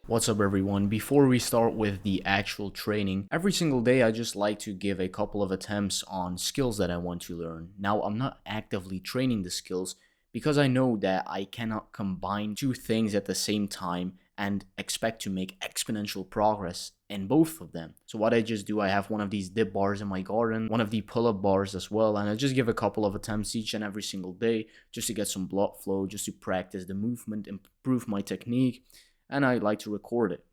What's up everyone? Before we start with the actual training, every single day I just like to give a couple of attempts on skills that I want to learn. Now I'm not actively training the skills because I know that I cannot combine two things at the same time and expect to make exponential progress in both of them. So what I just do, I have one of these dip bars in my garden, one of the pull-up bars as well, and I just give a couple of attempts each and every single day just to get some blood flow, just to practice the movement, improve my technique, and I like to record it.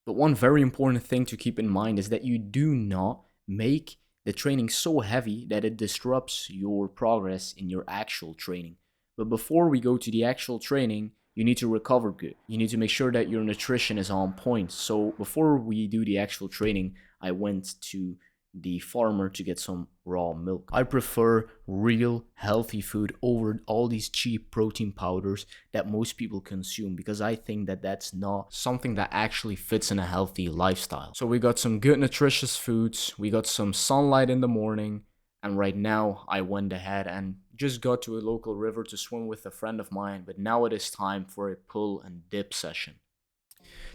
But one very important thing to keep in mind is that you do not make the training so heavy that it disrupts your progress in your actual training. But before we go to the actual training, you need to recover good. You need to make sure that your nutrition is on point. So before we do the actual training, I went to the farmer to get some raw milk. I prefer real healthy food over all these cheap protein powders that most people consume because I think that that's not something that actually fits in a healthy lifestyle. So we got some good nutritious foods, we got some sunlight in the morning, and right now I went ahead and just got to a local river to swim with a friend of mine, but now it is time for a pull and dip session.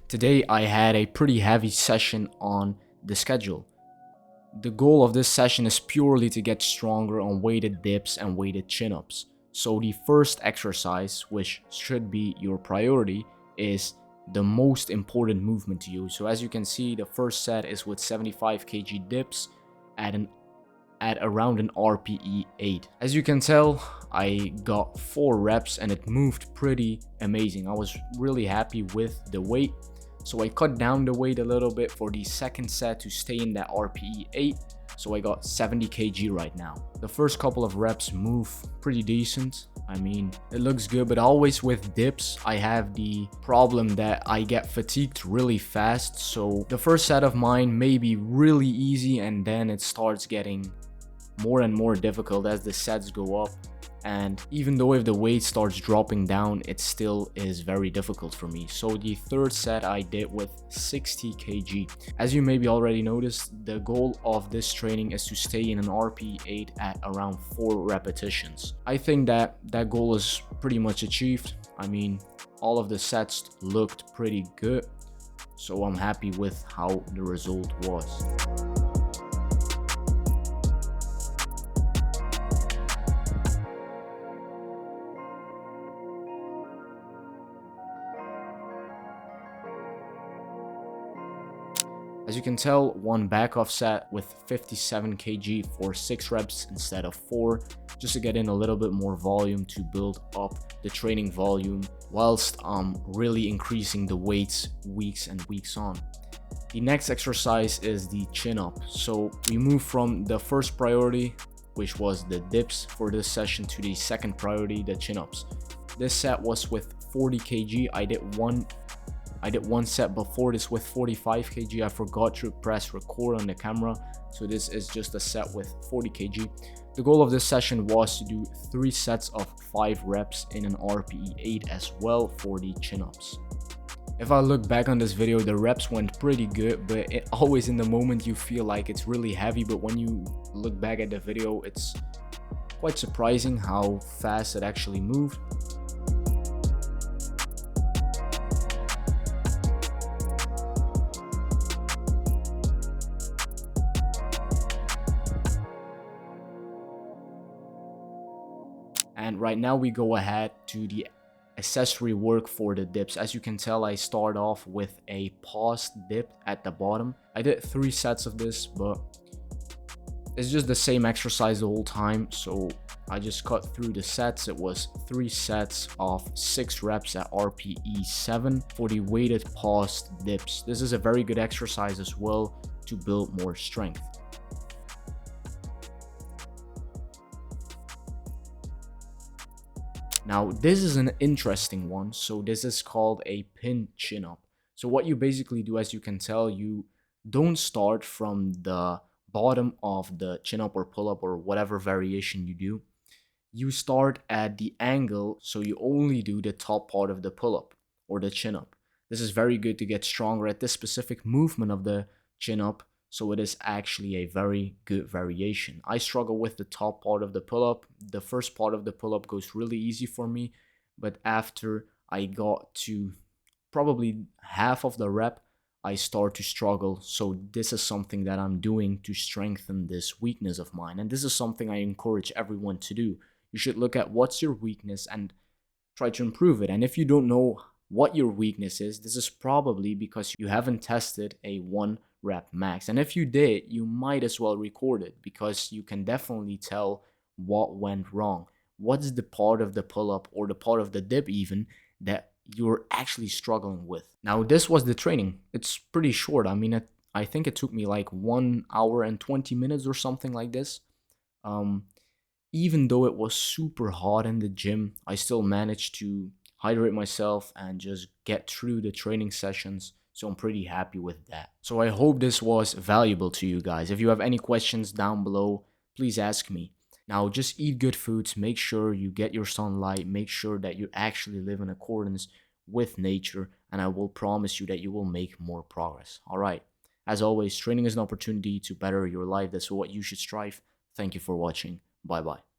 Today I had a pretty heavy session on the schedule. The goal of this session is purely to get stronger on weighted dips and weighted chin-ups. So the first exercise, which should be your priority, is the most important movement to you. So as you can see, the first set is with 75 kg dips at around an RPE 8. As you can tell, I got 4 reps and it moved pretty amazing. I was really happy with the weight. So I cut down the weight a little bit for the second set to stay in that RPE 8. So I got 70 kg right now. The first couple of reps move pretty decent. I mean, it looks good, but always with dips, I have the problem that I get fatigued really fast. So the first set of mine may be really easy and then it starts getting more and more difficult as the sets go up. And even though if the weight starts dropping down, it still is very difficult for me. So the third set I did with 60 kg. As you maybe already noticed, the goal of this training is to stay in an RP 8 at around 4 repetitions. I think that that goal is pretty much achieved. I mean, all of the sets looked pretty good, so I'm happy with how the result was. As you can tell, one back off set with 57 kg for 6 reps instead of 4, just to get in a little bit more volume to build up the training volume whilst really increasing the weights weeks and weeks on. The next exercise is the chin up. So we move from the first priority, which was the dips for this session, to the second priority, the chin ups. This set was with 40 kg. I did one set before this with 45 kg. I forgot to press record on the camera, so this is just a set with 40 kg. The goal of this session was to do 3 sets of 5 reps in an RPE 8 as well for the chin-ups. If I look back on this video, the reps went pretty good, but always in the moment you feel like it's really heavy, but when you look back at the video, it's quite surprising how fast it actually moved. And right now we go ahead to the accessory work for the dips. As you can tell, I start off with a paused dip at the bottom. I did 3 sets of this, but it's just the same exercise the whole time, so I just cut through the sets. It was 3 sets of 6 reps at RPE 7 for the weighted paused dips. This is a very good exercise as well to build more strength. Now, this is an interesting one. So this is called a pin chin up. So what you basically do, as you can tell, you don't start from the bottom of the chin up or pull up or whatever variation you do. You start at the angle, so you only do the top part of the pull up or the chin up. This is very good to get stronger at this specific movement of the chin up. So it is actually a very good variation. I struggle with the top part of the pull-up. The first part of the pull-up goes really easy for me, but after I got to probably half of the rep, I start to struggle. So this is something that I'm doing to strengthen this weakness of mine. And this is something I encourage everyone to do. You should look at what's your weakness and try to improve it. And if you don't know what your weakness is, this is probably because you haven't tested a 1 rep max. And if you did, you might as well record it, because you can definitely tell what went wrong. What's the part of the pull up or the part of the dip even that you're actually struggling with? Now, this was the training. It's pretty short. I mean, I think it took me like 1 hour and 20 minutes or something like this. Um, Even though it was super hot in the gym, I still managed to hydrate myself and just get through the training sessions. So I'm pretty happy with that. So I hope this was valuable to you guys. If you have any questions down below, please ask me. Now, just eat good foods, make sure you get your sunlight, make sure that you actually live in accordance with nature, and I will promise you that you will make more progress. All right. As always, training is an opportunity to better your life. That's what you should strive. Thank you for watching. Bye bye.